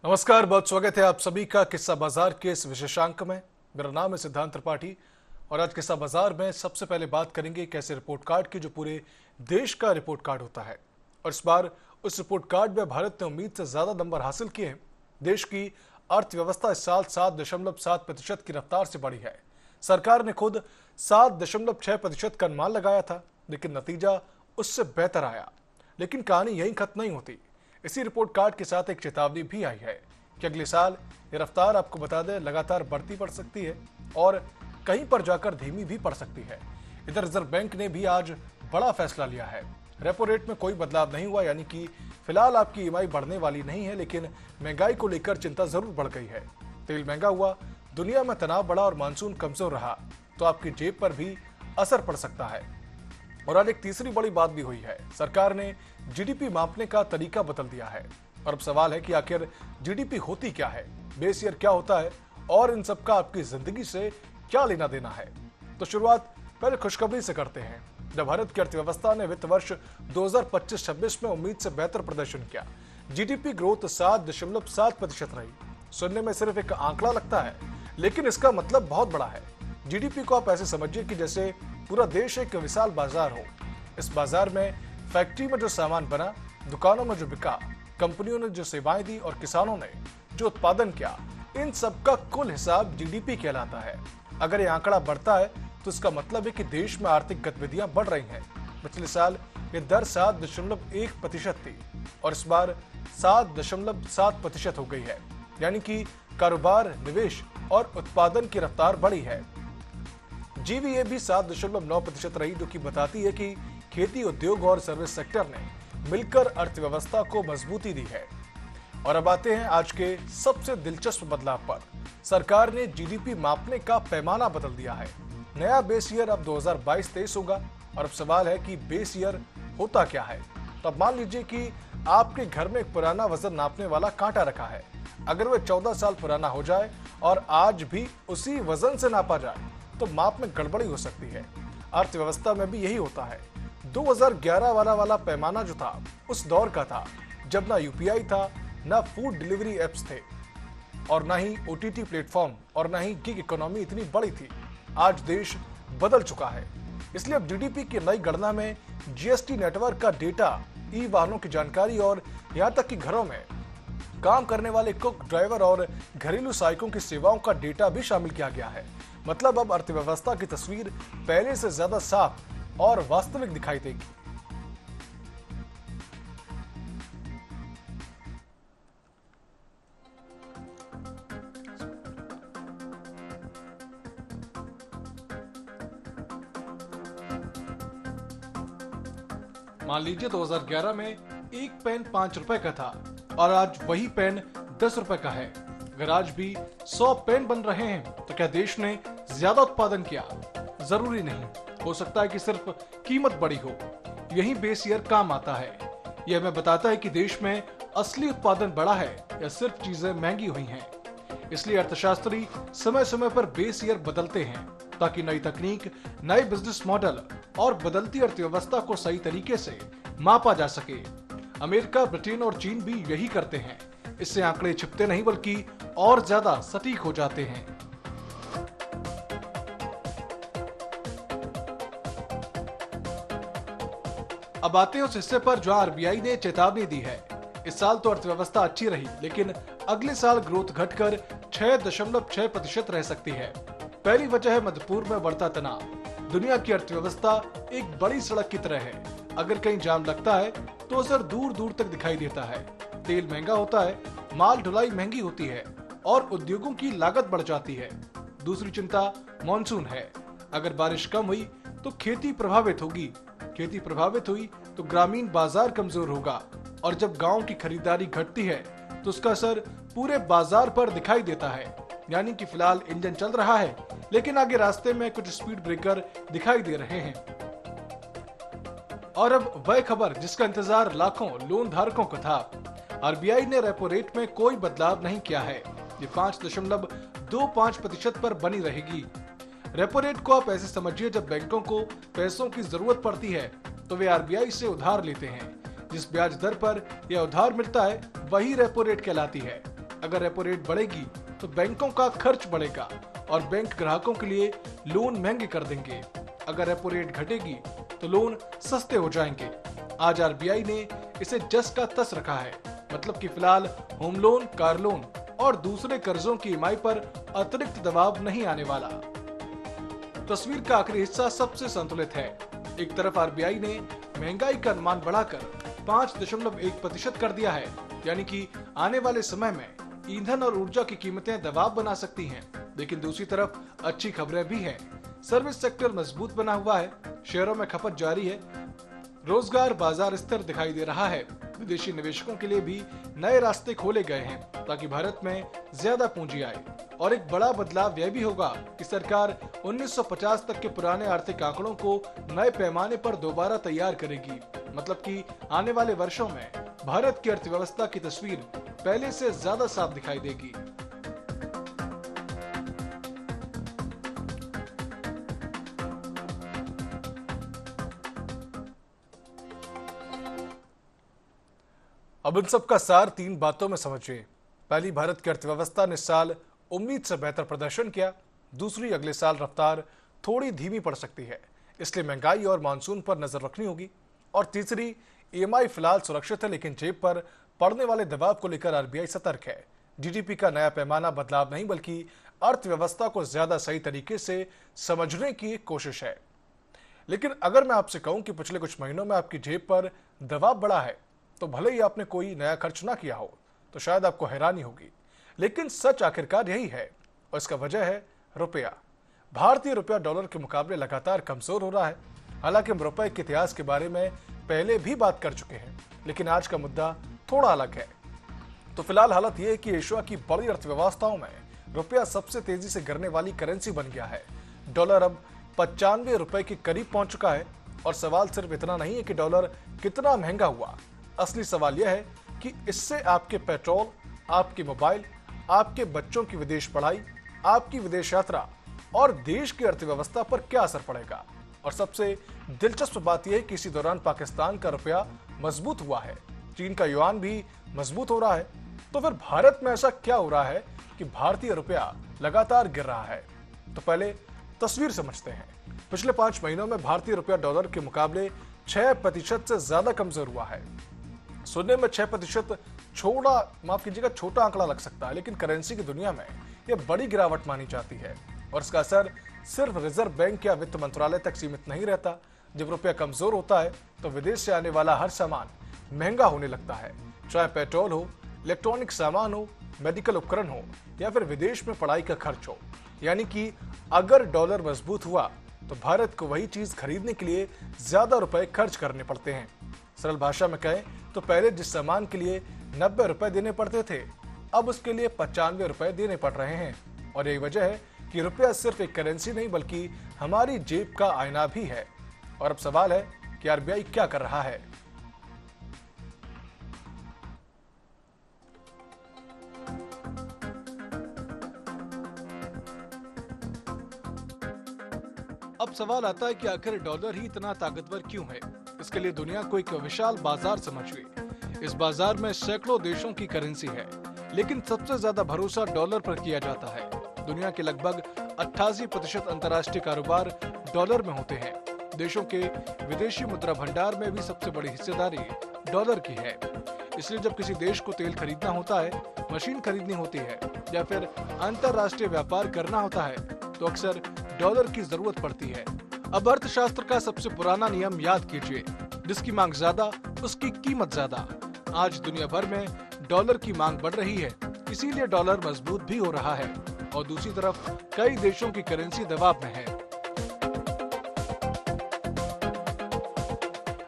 नमस्कार, बहुत स्वागत है आप सभी का किस्सा बाजार के इस विशेषांक में। मेरा नाम है सिद्धांत त्रिपाठी और आज किस्सा बाजार में सबसे पहले बात करेंगे कैसे रिपोर्ट कार्ड की जो पूरे देश का रिपोर्ट कार्ड होता है। और इस बार उस रिपोर्ट कार्ड में भारत ने उम्मीद से ज्यादा नंबर हासिल किए हैं। देश की अर्थव्यवस्था इस साल 7.7% की रफ्तार से बढ़ी है। सरकार ने खुद 7.6% का अनुमान लगाया था, लेकिन नतीजा उससे बेहतर आया। लेकिन कहानी यहीं खत्म नहीं होती। इसी रिपोर्ट कार्ड के साथ एक चेतावनी भी आई है कि अगले साल ये रफ्तार, आपको बता दें, लगातार बढ़ती पड़ सकती है और कहीं पर जाकर धीमी भी पड़ सकती है। इधर रिजर्व बैंक ने भी आज बड़ा फैसला लिया है। रेपो रेट में कोई बदलाव नहीं हुआ, यानी कि फिलहाल आपकी ईएमआई बढ़ने वाली नहीं है, लेकिन महंगाई को लेकर चिंता जरूर बढ़ गई है। तेल महंगा हुआ, दुनिया में तनाव बढ़ा और मानसून कमजोर रहा तो आपकी जेब पर भी असर पड़ सकता है। और आज एक तीसरी बड़ी बात भी हुई है। सरकार ने जीडीपी मापने का तरीका बदल दिया है और अब सवाल है कि आखिर जीडीपी होती क्या है, बेस ईयर क्या होता है और इन सब का आपकी जिंदगी से क्या लेना देना है। तो शुरुआत पहले खुशखबरी से करते हैं। जब भारत की अर्थव्यवस्था ने वित्त वर्ष 2025-26 में उम्मीद से बेहतर प्रदर्शन किया, जीडीपी ग्रोथ 7.7% रही। सुनने में सिर्फ एक आंकड़ा लगता है, लेकिन इसका मतलब बहुत बड़ा है। जीडीपी को आप ऐसे समझिए कि जैसे पूरा देश एक विशाल बाजार हो। इस बाजार में फैक्ट्री में जो सामान बना, दुकानों में जो बिका, कंपनियों ने जो सेवाएं दी और किसानों ने जो उत्पादन किया, इन सब का कुल हिसाब जीडीपी कहलाता है। अगर ये आंकड़ा बढ़ता है तो इसका मतलब है कि देश में आर्थिक गतिविधियां बढ़ रही हैं। पिछले साल ये दर 7.1% थी और इस बार 7.7% हो गई है, यानी कि कारोबार, निवेश और उत्पादन की रफ्तार बढ़ी है। जीवीए भी 7.9% रही, जो कि बताती है कि खेती, उद्योग और सर्विस सेक्टर ने मिलकर अर्थव्यवस्था को मजबूती दी है। और अब आते हैं आज के सबसे दिलचस्प बदलाव पर। सरकार ने जीडीपी मापने का पैमाना बदल दिया है। नया बेस ईयर अब 2022-23 होगा और अब सवाल है कि बेस ईयर होता क्या है। तो अब मान लीजिए कि आपके घर में एक पुराना वजन नापने वाला कांटा रखा है। अगर वह 14 साल पुराना हो जाए और आज भी उसी वजन से नापा जाए तो माप में गड़बड़ी हो सकती है। अर्थव्यवस्था में भी यही होता है। 2011 वाला पैमाना जो था उस दौर का था जब ना यूपीआई था, ना फूड डिलीवरी एप्स थे और ना ही ओटीटी प्लेटफॉर्म और ना ही गिग इकोनॉमी इतनी बड़ी थी। आज देश बदल चुका है, इसलिए अब जीडीपी की नई गणना में जीएसटी नेटवर्क का डेटा, ई वाहनों की जानकारी और यहाँ तक कि घरों में काम करने वाले कुक, ड्राइवर और घरेलू सहायकों की सेवाओं का डेटा भी शामिल किया गया है। मतलब अब अर्थव्यवस्था की तस्वीर पहले से ज्यादा साफ और वास्तविक दिखाई देगी। मान लीजिए 2011 में एक पेन 5 रुपए का था और आज वही पेन 10 रुपए का है। अगर आज भी 100 पेन बन रहे हैं तो क्या देश ने ज्यादा उत्पादन किया? जरूरी नहीं, हो सकता है कि सिर्फ कीमत बढ़ी हो। यही बेस ईयर काम आता है। यह हमें बताता है कि देश में असली उत्पादन बढ़ा है या सिर्फ चीजें महंगी हुई हैं। इसलिए अर्थशास्त्री समय समय पर बेस ईयर बदलते हैं ताकि नई तकनीक, नए बिजनेस मॉडल और बदलती अर्थव्यवस्था को सही तरीके से मापा जा सके। अमेरिका, ब्रिटेन और चीन भी यही करते हैं। इससे आंकड़े छिपते नहीं बल्कि और ज्यादा सटीक हो जाते हैं। अब आते हैं उस हिस्से पर जहां आरबीआई ने चेतावनी दी है। इस साल तो अर्थव्यवस्था अच्छी रही, लेकिन अगले साल ग्रोथ घटकर 6.6% रह सकती है। पहली वजह है मध्य पूर्व में बढ़ता तनाव। दुनिया की अर्थव्यवस्था एक बड़ी सड़क की तरह है। अगर कहीं जाम लगता है तो असर दूर दूर तक दिखाई देता है। तेल महंगा होता है, माल ढुलाई महंगी होती है और उद्योगों की लागत बढ़ जाती है। दूसरी चिंता मॉनसून है। अगर बारिश कम हुई तो खेती प्रभावित होगी। खेती प्रभावित हुई तो ग्रामीण बाजार कमजोर होगा और जब गांव की खरीदारी घटती है तो उसका असर पूरे बाजार पर दिखाई देता है। यानी कि फिलहाल इंजन चल रहा है, लेकिन आगे रास्ते में कुछ स्पीड ब्रेकर दिखाई दे रहे हैं। और अब वह खबर जिसका इंतजार लाखों लोन धारकों को था। आरबीआई ने रेपो रेट में कोई बदलाव नहीं किया है। ये 5.25% पर बनी रहेगी। रेपो रेट को आप ऐसे समझिए, जब बैंकों को पैसों की जरूरत पड़ती है तो वे आरबीआई से उधार लेते हैं। जिस ब्याज दर पर यह उधार मिलता है वही रेपो रेट कहलाती है। अगर रेपो रेट बढ़ेगी तो बैंकों का खर्च बढ़ेगा और बैंक ग्राहकों के लिए लोन महंगे कर देंगे। अगर रेपो रेट घटेगी तो लोन सस्ते हो जाएंगे। आज आरबीआई ने इसे जस का तस रखा है, मतलब कि फिलहाल होम लोन, कार लोन और दूसरे कर्जों की ईएमआई पर अतिरिक्त दबाव नहीं आने वाला। तस्वीर का आखिरी हिस्सा सबसे संतुलित है। एक तरफ आरबीआई ने महंगाई का अनुमान बढ़ाकर 5.1% कर दिया है, यानी कि आने वाले समय में ईंधन और ऊर्जा की कीमतें दबाव बना सकती हैं। लेकिन दूसरी तरफ अच्छी खबरें भी हैं। सर्विस सेक्टर मजबूत बना हुआ है, शहरों में खपत जारी है, रोजगार बाजार स्थिर दिखाई दे रहा है। विदेशी निवेशकों के लिए भी नए रास्ते खोले गए हैं ताकि भारत में ज्यादा पूंजी आए। और एक बड़ा बदलाव यह भी होगा कि सरकार 1950 तक के पुराने आर्थिक आंकड़ों को नए पैमाने पर दोबारा तैयार करेगी। मतलब कि आने वाले वर्षों में भारत की अर्थव्यवस्था की तस्वीर पहले से ज्यादा साफ दिखाई देगी। अब इन सब का सार 3 बातों में समझिए। पहली, भारत की अर्थव्यवस्था ने साल उम्मीद से बेहतर प्रदर्शन किया। दूसरी, अगले साल रफ्तार थोड़ी धीमी पड़ सकती है, इसलिए महंगाई और मानसून पर नजर रखनी होगी। और तीसरी, ईएमआई फिलहाल सुरक्षित है, लेकिन जेब पर पड़ने वाले दबाव को लेकर आरबीआई सतर्क है। जीडीपी का नया पैमाना बदलाव नहीं, बल्कि अर्थव्यवस्था को ज्यादा सही तरीके से समझने की एक कोशिश है। लेकिन अगर मैं आपसे कहूं कि पिछले कुछ महीनों में आपकी जेब पर दबाव बढ़ा है, तो भले ही आपने कोई नया खर्च ना किया हो तो शायद आपको हैरानी होगी, लेकिन सच आखिरकार यही है। और इसका वजह है रुपया। भारतीय रुपया डॉलर के मुकाबले लगातार कमजोर हो रहा है। हालांकि हम रुपए के इतिहास के बारे में पहले भी बात कर चुके हैं, लेकिन आज का मुद्दा थोड़ा अलग है। तो फिलहाल हालत यह है कि एशिया की बड़ी अर्थव्यवस्थाओं में रुपया सबसे तेजी से गिरने वाली करेंसी बन गया है। डॉलर अब 95 रुपए के करीब पहुंच चुका है। और सवाल सिर्फ इतना नहीं है कि डॉलर कितना महंगा हुआ, असली सवाल यह है कि इससे आपके पेट्रोल, आपके मोबाइल, आपके बच्चों की विदेश पढ़ाई, आपकी विदेश यात्रा और देश की अर्थव्यवस्था पर क्या असर पड़ेगा। और सबसे दिलचस्प बात यह है कि इसी दौरान पाकिस्तान का रुपया मजबूत हुआ है, चीन का युआन भी मजबूत हो रहा है। तो फिर भारत में ऐसा क्या हो रहा है कि भारतीय रुपया लगातार गिर रहा है? तो पहले तस्वीर समझते हैं। पिछले 5 महीनों में भारतीय रुपया डॉलर के मुकाबले 6% से ज्यादा कमजोर हुआ है। सुनने में 6% छोटा आंकड़ा लग सकता है, लेकिन करेंसी की दुनिया में यह बड़ी गिरावट मानी जाती है। और इसका असर सिर्फ रिजर्व बैंक या वित्त मंत्रालय तक सीमित नहीं रहता। जब रुपया कमजोर होता है तो विदेश से आने वाला हर सामान महंगा होने लगता है, चाहे पेट्रोल हो, इलेक्ट्रॉनिक सामान हो, मेडिकल उपकरण हो या फिर विदेश में पढ़ाई का खर्च हो। यानी कि अगर डॉलर मजबूत हुआ तो भारत को वही चीज खरीदने के लिए ज्यादा रुपए खर्च करने पड़ते हैं। सरल भाषा में कहें तो पहले जिस सामान के लिए 90 रुपए देने पड़ते थे, अब उसके लिए 95 रुपए देने पड़ रहे हैं। और यही वजह है कि रुपया सिर्फ एक करेंसी नहीं, बल्कि हमारी जेब का आईना भी है। और अब सवाल है कि आरबीआई क्या कर रहा है? अब सवाल आता है कि आखिर डॉलर ही इतना ताकतवर क्यों है? इसके लिए दुनिया को एक विशाल बाजार समझिए। इस बाजार में सैकड़ों देशों की करेंसी है, लेकिन सबसे ज्यादा भरोसा डॉलर पर किया जाता है। दुनिया के लगभग 88% अंतर्राष्ट्रीय कारोबार डॉलर में होते हैं। देशों के विदेशी मुद्रा भंडार में भी सबसे बड़ी हिस्सेदारी डॉलर की है। इसलिए जब किसी देश को तेल खरीदना होता है, मशीन खरीदनी होती है या फिर अंतर्राष्ट्रीय व्यापार करना होता है, तो अक्सर डॉलर की जरूरत पड़ती है। अब अर्थशास्त्र का सबसे पुराना नियम याद कीजिए, जिसकी मांग ज्यादा उसकी कीमत ज्यादा। आज दुनिया भर में डॉलर की मांग बढ़ रही है, इसीलिए डॉलर मजबूत भी हो रहा है और दूसरी तरफ कई देशों की करेंसी दबाव में है।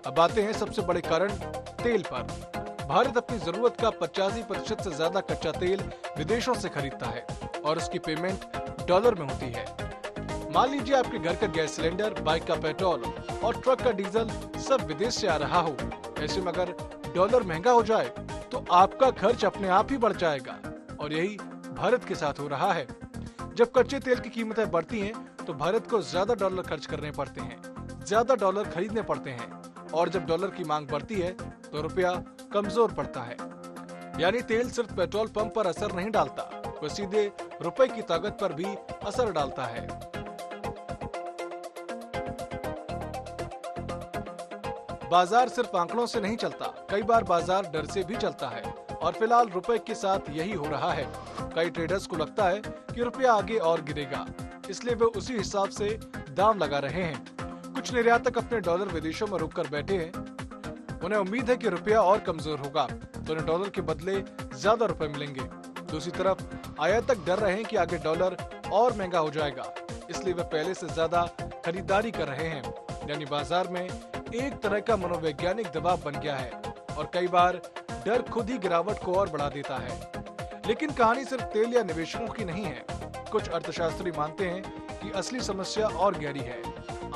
अब आते हैं सबसे बड़े कारण तेल पर। भारत अपनी जरूरत का 85% से ज्यादा कच्चा तेल विदेशों से खरीदता है और उसकी पेमेंट डॉलर में होती है। मान लीजिए आपके घर का गैस सिलेंडर, बाइक का पेट्रोल और ट्रक का डीजल सब विदेश से आ रहा हो। ऐसे में अगर डॉलर महंगा हो जाए तो आपका खर्च अपने आप ही बढ़ जाएगा और यही भारत के साथ हो रहा है। जब कच्चे तेल की कीमतें बढ़ती हैं तो भारत को ज्यादा डॉलर खर्च करने पड़ते हैं, ज्यादा डॉलर खरीदने पड़ते हैं और जब डॉलर की मांग बढ़ती है तो रुपया कमजोर पड़ता है। यानी तेल सिर्फ पेट्रोल पंप पर असर नहीं डालता, वह सीधे रुपए की ताकत पर भी असर डालता है। बाजार सिर्फ आंकड़ों से नहीं चलता, कई बार बाजार डर से भी चलता है और फिलहाल रुपए के साथ यही हो रहा है। कई ट्रेडर्स को लगता है कि रुपया आगे और गिरेगा, इसलिए वे उसी हिसाब से दाम लगा रहे हैं। कुछ निर्यातक अपने डॉलर विदेशों में रोक कर बैठे हैं। उन्हें उम्मीद है कि रुपया और कमजोर होगा तो उन्हें डॉलर के बदले ज्यादा रुपए मिलेंगे। दूसरी तरफ आयातक डर रहे हैं कि आगे डॉलर और महंगा हो जाएगा, इसलिए वे पहले से ज्यादा खरीदारी कर रहे हैं। यानी बाजार में एक तरह का मनोवैज्ञानिक दबाव बन गया है और कई बार डर खुद ही गिरावट को और बढ़ा देता है। लेकिन कहानी सिर्फ तेल या निवेशकों की नहीं है। कुछ अर्थशास्त्री मानते हैं कि असली समस्या और गहरी है।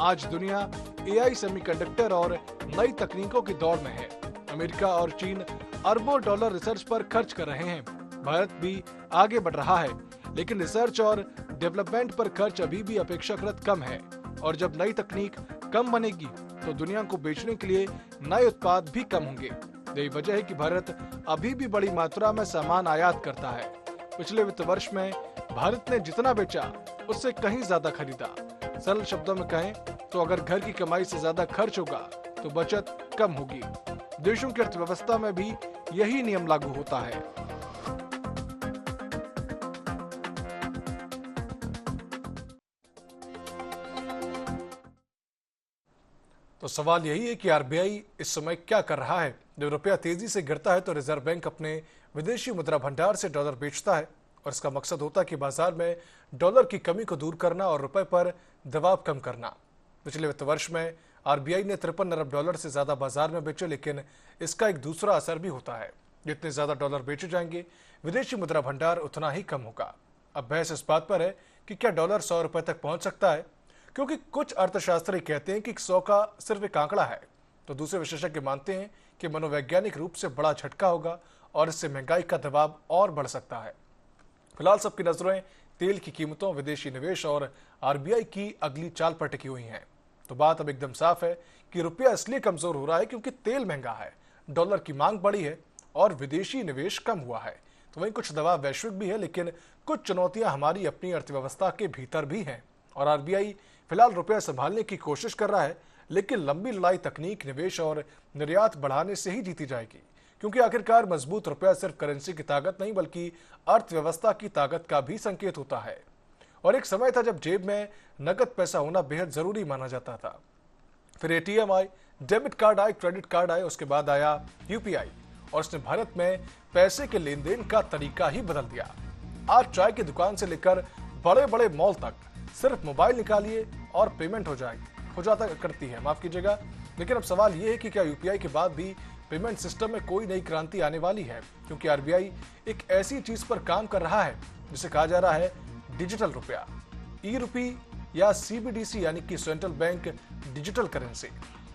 आज दुनिया एआई, सेमीकंडक्टर और नई तकनीकों की दौड़ में है। अमेरिका और चीन अरबों डॉलर रिसर्च पर खर्च कर रहे हैं। भारत भी आगे बढ़ रहा है, लेकिन रिसर्च और डेवलपमेंट पर खर्च अभी भी अपेक्षाकृत कम है। और जब नई तकनीक कम बनेगी तो दुनिया को बेचने के लिए नए उत्पाद भी कम होंगे। यही वजह है कि भारत अभी भी बड़ी मात्रा में सामान आयात करता है। पिछले वित्त वर्ष में भारत ने जितना बेचा उससे कहीं ज्यादा खरीदा। सरल शब्दों में कहें तो अगर घर की कमाई से ज्यादा खर्च होगा तो बचत कम होगी। देशों की अर्थव्यवस्था में भी यही नियम लागू होता है। तो सवाल यही है कि आरबीआई इस समय क्या कर रहा है। जब रुपया तेजी से गिरता है तो रिजर्व बैंक अपने विदेशी मुद्रा भंडार से डॉलर बेचता है और इसका मकसद होता है कि बाजार में डॉलर की कमी को दूर करना और रुपए पर दबाव कम करना। पिछले वित्त वर्ष में आरबीआई ने 53 अरब डॉलर से ज्यादा बाजार में बेचे, लेकिन इसका एक दूसरा असर भी होता है। जितने ज्यादा डॉलर बेचे जाएंगे, विदेशी मुद्रा भंडार उतना ही कम होगा। अब बहस इस बात पर है कि क्या डॉलर 100 रुपए तक पहुंच सकता है, क्योंकि कुछ अर्थशास्त्री कहते हैं कि 100 का सिर्फ एक आंकड़ा है, तो दूसरे विशेषज्ञ मानते हैं कि मनोवैज्ञानिक रूप से बड़ा झटका होगा और इससे महंगाई का दबाव और बढ़ सकता है। फिलहाल सबकी नजरें तेल की कीमतों, विदेशी निवेश और आरबीआई की अगली चाल पर टिकी हुई हैं। तो बात अब एकदम साफ है कि रुपया इसलिए कमजोर हो रहा है क्योंकि तेल महंगा है, डॉलर की मांग बढ़ी है और विदेशी निवेश कम हुआ है। तो वहीं कुछ दबाव वैश्विक भी है, लेकिन कुछ चुनौतियां हमारी अपनी अर्थव्यवस्था के भीतर भी हैं और आरबीआई फिलहाल रुपया संभालने की कोशिश कर रहा है, लेकिन लंबी लड़ाई तकनीक, निवेश और निर्यात बढ़ाने से ही जीती जाएगी। क्योंकि आखिरकार मजबूत रुपया सिर्फ करेंसी की ताकत नहीं बल्कि अर्थव्यवस्था की ताकत का भी संकेत होता है। और एक समय था जब जेब में नकद पैसा होना बेहद जरूरी माना जाता था। फिर एटीएम आए, डेबिट कार्ड आए, क्रेडिट कार्ड आए, उसके बाद आया यूपीआई और उसने भारत में पैसे के लेन देन का तरीका ही बदल दिया। आज चाय की दुकान से लेकर बड़े बड़े मॉल तक सिर्फ मोबाइल निकालिए और पेमेंट हो जाता करती है, माफ कीजिएगा। लेकिन अब सवाल यह है कि क्या यूपीआई के बाद भी पेमेंट सिस्टम में कोई नई क्रांति आने वाली है, क्योंकि आरबीआई एक ऐसी चीज पर काम कर रहा है जिसे कहा जा रहा है डिजिटल रुपया, ई रूपी या सीबीडीसी यानी कि सेंट्रल बैंक डिजिटल करेंसी।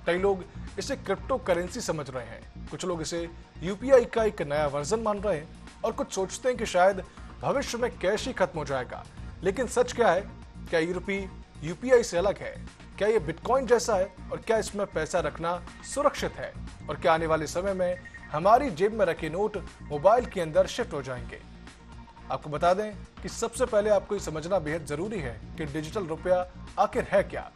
कई लोग इसे क्रिप्टो करेंसी समझ रहे हैं, कुछ लोग इसे यूपीआई का एक नया वर्जन मान रहे हैं और कुछ सोचते हैं कि शायद भविष्य में कैश ही खत्म हो जाएगा। लेकिन सच क्या है? क्या ई रूपी यूपीआई से अलग है? क्या ये बिटकॉइन जैसा है? और क्या इसमें पैसा रखना सुरक्षित है? और क्या आने वाले समय में हमारी जेब में रखे नोट मोबाइल के अंदर शिफ्ट हो जाएंगे? आपको बता दें कि सबसे पहले आपको ये समझना बेहद जरूरी है कि डिजिटल रुपया आखिर है क्या।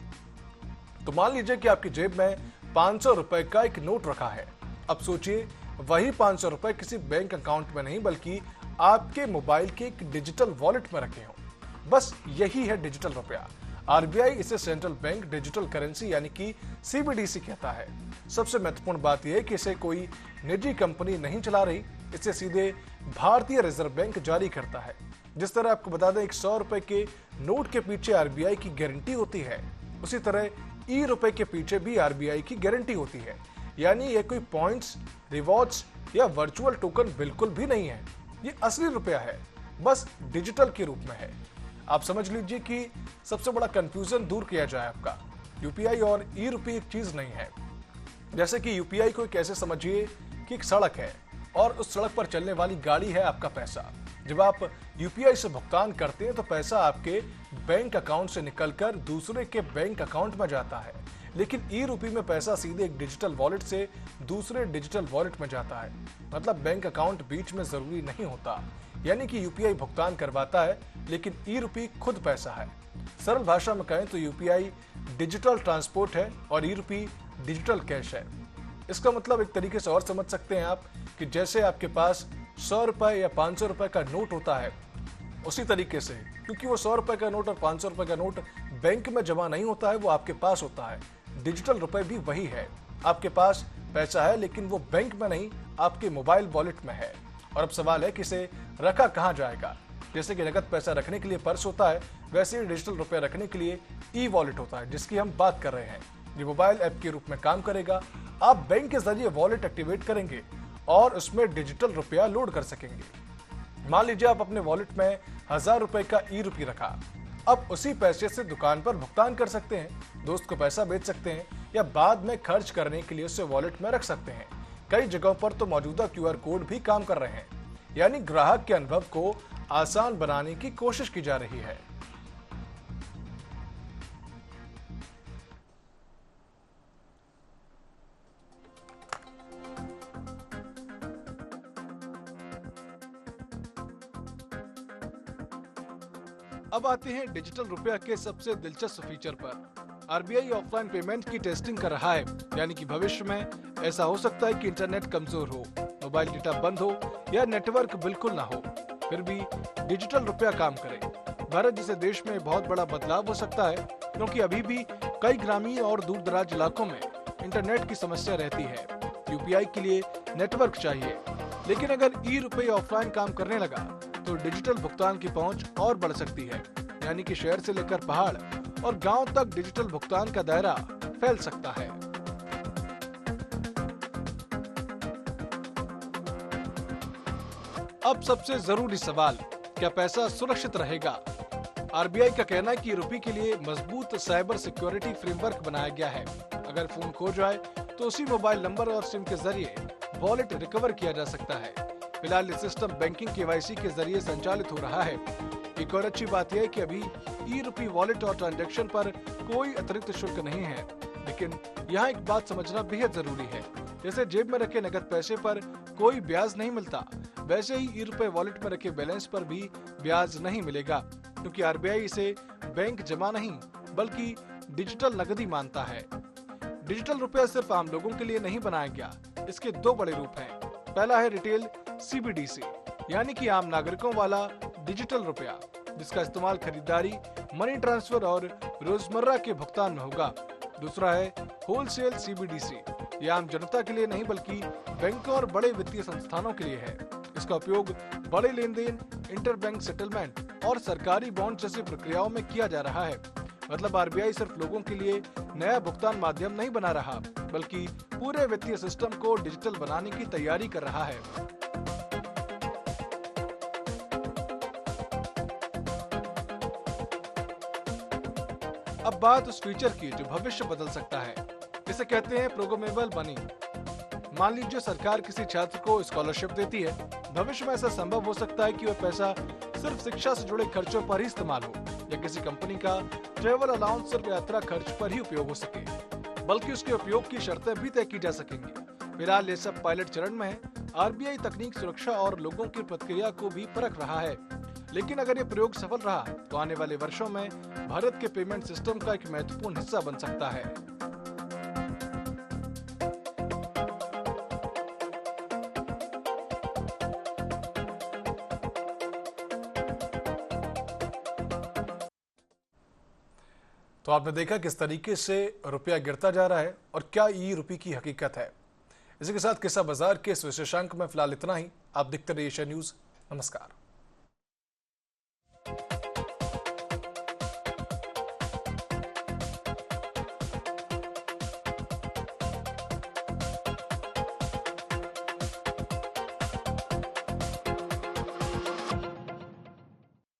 तो मान लीजिए कि आपकी जेब में 500 रुपए का एक नोट रखा है। अब सोचिए, वही 500 रुपए किसी बैंक अकाउंट में नहीं बल्कि आपके मोबाइल के एक डिजिटल वॉलेट में रखे हों। बस यही है डिजिटल रुपया। आरबीआई इसे सेंट्रल बैंक डिजिटल करेंसी यानी कि सीबीडीसी कहता है। सबसे महत्वपूर्ण बात यह है कि इसे कोई निजी कंपनी नहीं चला रही, इसे सीधे भारतीय रिजर्व बैंक जारी करता है। जिस तरह आपको बता दें, एक 100 रुपए के नोट के पीछे आरबीआई की गारंटी होती है, उसी तरह ई रुपए के पीछे भी आरबीआई की गारंटी होती है। यानी ये कोई पॉइंट्स, रिवॉर्ड्स या वर्चुअल टोकन बिल्कुल भी नहीं है, ये असली रुपया है, बस डिजिटल के रूप में है। आप समझ लीजिए कि सबसे बड़ा कंफ्यूजन दूर किया जाए आपका। यूपीआई और ई रुपये एक चीज नहीं है। जैसे कि यूपीआई को एक ऐसे समझिए कि एक सड़क है और उस सड़क पर चलने वाली गाड़ी है आपका पैसा। जब आप यूपीआई से भुगतान करते हैं तो पैसा आपके बैंक अकाउंट से निकलकर दूसरे के बैंक अकाउंट में जाता है। लेकिन ई रूपी में पैसा सीधे एक डिजिटल वॉलेट से दूसरे डिजिटल वॉलेट में जाता है। मतलब बैंक अकाउंट बीच में जरूरी नहीं होता। यानी कि यूपीआई भुगतान करवाता है, लेकिन ई रूपी खुद पैसा है। सरल भाषा में कहें तो यूपीआई डिजिटल ट्रांसपोर्ट है और ई रूपी डिजिटल कैश है। इसका मतलब एक तरीके से और समझ सकते हैं आप कि जैसे आपके पास 100 रुपए या 500 रुपए का नोट होता है, उसी तरीके से, क्योंकि वो 100 रुपए का नोट और 500 रुपए का नोट बैंक में जमा नहीं होता है, वो आपके पास होता है। डिजिटल रुपए भी वही है। आपके पास पैसा है, लेकिन वो बैंक में नहीं, आपके मोबाइल वॉलेट में है। और अब सवाल है कि इसे रखा कहाँ जाएगा। जैसे कि नगद पैसा रखने के लिए पर्स होता है, वैसे ही डिजिटल रुपए रखने के लिए ई वॉलेट होता है, जिसकी हम बात कर रहे हैं। ये मोबाइल ऐप के रूप में काम करेगा। आप बैंक के जरिए वॉलेट एक्टिवेट करेंगे और उसमें डिजिटल रुपया लोड कर सकेंगे। मान लीजिए आप अपने वॉलेट में 1000 रुपए का ई रूपी रखा। अब उसी पैसे से दुकान पर भुगतान कर सकते हैं, दोस्त को पैसा भेज सकते हैं या बाद में खर्च करने के लिए उसे वॉलेट में रख सकते हैं। कई जगहों पर तो मौजूदा क्यूआर कोड भी काम कर रहे हैं। यानी ग्राहक के अनुभव को आसान बनाने की कोशिश की जा रही है। अब आते हैं डिजिटल रुपया के सबसे दिलचस्प फीचर पर। आरबीआई ऑफलाइन पेमेंट की टेस्टिंग कर रहा है। यानी कि भविष्य में ऐसा हो सकता है कि इंटरनेट कमजोर हो, मोबाइल डेटा बंद हो या नेटवर्क बिल्कुल ना हो, फिर भी डिजिटल रुपया काम करे। भारत जैसे देश में बहुत बड़ा बदलाव हो सकता है, क्योंकि अभी भी कई ग्रामीण और दूर दराज इलाकों में इंटरनेट की समस्या रहती है। यूपीआई के लिए नेटवर्क चाहिए, लेकिन अगर ई रुपये ऑफलाइन काम करने लगा तो डिजिटल भुगतान की पहुंच और बढ़ सकती है। यानी कि शहर से लेकर पहाड़ और गांव तक डिजिटल भुगतान का दायरा फैल सकता है। अब सबसे जरूरी सवाल, क्या पैसा सुरक्षित रहेगा? आरबीआई का कहना है कि रुपये के लिए मजबूत साइबर सिक्योरिटी फ्रेमवर्क बनाया गया है। अगर फोन खो जाए तो उसी मोबाइल नंबर और सिम के जरिए वॉलेट रिकवर किया जा सकता है। फिलहाल ये सिस्टम बैंकिंग केवाईसी के जरिए संचालित हो रहा है। एक और अच्छी बात यह है कि अभी ई रूपी वॉलेट और ट्रांजैक्शन पर कोई अतिरिक्त शुल्क नहीं है। लेकिन यहाँ एक बात समझना बेहद जरूरी है। जैसे जेब में रखे नगद पैसे पर कोई ब्याज नहीं मिलता, वैसे ही ई रुपए वॉलेट में रखे बैलेंस पर भी ब्याज नहीं मिलेगा, क्योंकि आरबीआई इसे बैंक जमा नहीं बल्कि डिजिटल नकदी मानता है। डिजिटल रुपया सिर्फ आम लोगों के लिए नहीं बनाया गया। इसके दो बड़े रूप हैं। पहला है रिटेल सीबीडीसी, यानी कि आम नागरिकों वाला डिजिटल रुपया, जिसका इस्तेमाल खरीदारी, मनी ट्रांसफर और रोजमर्रा के भुगतान में होगा। दूसरा है होलसेल सीबीडीसी, ये आम जनता के लिए नहीं बल्कि बैंकों और बड़े वित्तीय संस्थानों के लिए है। इसका उपयोग बड़े लेन देन, इंटरबैंक सेटलमेंट और सरकारी बॉन्ड जैसी प्रक्रियाओं में किया जा रहा है। मतलब आरबीआई सिर्फ लोगों के लिए नया भुगतान माध्यम नहीं बना रहा, बल्कि पूरे वित्तीय सिस्टम को डिजिटल बनाने की तैयारी कर रहा है। अब बात उस फीचर की जो भविष्य बदल सकता है। इसे कहते हैं प्रोग्रामेबल मनी। मान लीजिए सरकार किसी छात्र को स्कॉलरशिप देती है। भविष्य में ऐसा संभव हो सकता है कि वह पैसा सिर्फ शिक्षा से जुड़े खर्चों पर ही इस्तेमाल हो, या किसी कंपनी का ट्रेवल अलाउंस सिर्फ यात्रा खर्च पर ही उपयोग हो सके, बल्कि उसके उपयोग की शर्तें भी तय की जा सकेंगी। फिलहाल ये सब पायलट चरण में है। आरबीआई तकनीक, सुरक्षा और लोगों की प्रतिक्रिया को भी परख रहा है। लेकिन अगर ये प्रयोग सफल रहा तो आने वाले वर्षों में भारत के पेमेंट सिस्टम का एक महत्वपूर्ण हिस्सा बन सकता है। तो आपने देखा किस तरीके से रुपया गिरता जा रहा है और क्या ई रुपये की हकीकत है। इसी के साथ किस्सा बाजार के इस विशेषांक में फिलहाल इतना ही। आप देखते रहिए एशिया न्यूज़। नमस्कार।